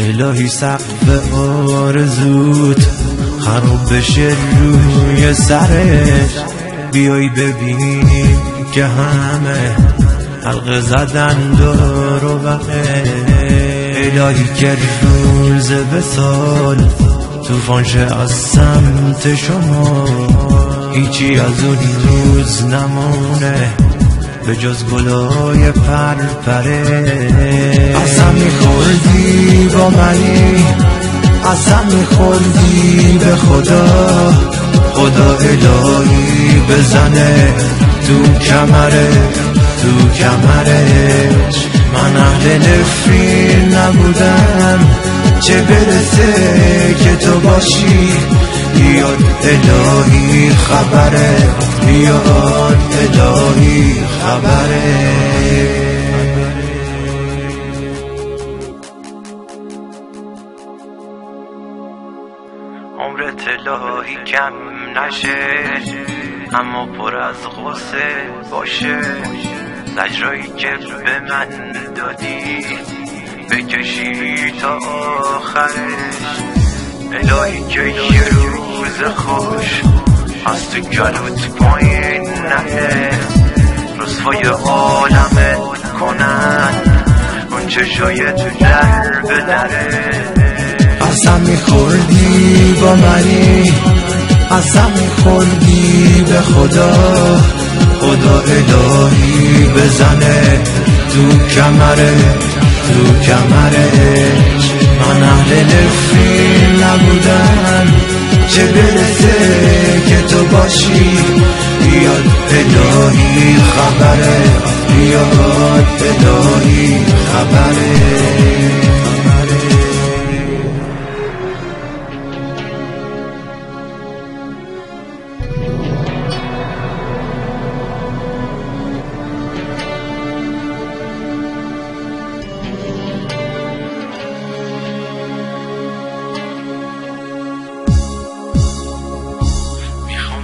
الهی سقف آرزوت خراب بشه روی سرش، بیای ببینیم که همه حلقه زدن دور و بره. الهی که روز وصال طوفان شه از سمت شما، هیچی از اون روز نمونه به جز گلای پرپره. قسم میخوردی با منی، قسم میخوردی به خدا، خدا الهی بزنه تو کمرش. من اهل نفرین نبودم، چه برسه که تو باشی. بیاد الهی خبره، بیاد الهی خبره. عمرت الهی کم نشه، اما پر از غصه باشه. زجرایی که به من دادی بکشی تا آخرش. الهی که یه روز خوش از تو گلوت پایین نره، رسوای عالمت کنن اون چشای تو در به دره. قسم میخوردی با منی، قسم میخوردی به خدا، خدا الهی بزنه تو کمرش. من اهل نفرین نبودم، چه برسه که تو باشی. بیاد الهی خبره، بیاد الهی خبره.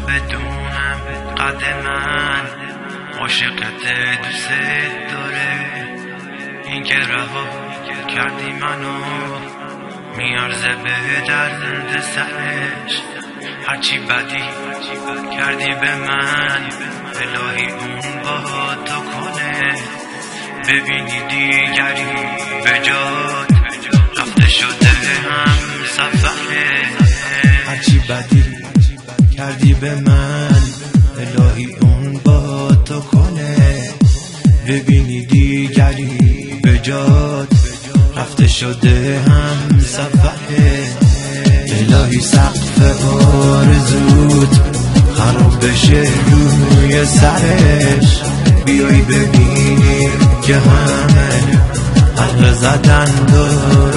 بدونم قد من عاشقت دوست داره، این که رها کردی منو میارزه به درد سرش. هرچی بدی کردی به من الهی اون با تو کنه. ببینی دیگری به جات رفته شده هم سفره. هرچی بدی کردی به من الهی اون با تو کنه. ببینی دیگری به جات رفته شده هم سفره. الهی سقف آرزوت خراب بشه روی سرش، بیای ببینیم که همه حلقه زدن دور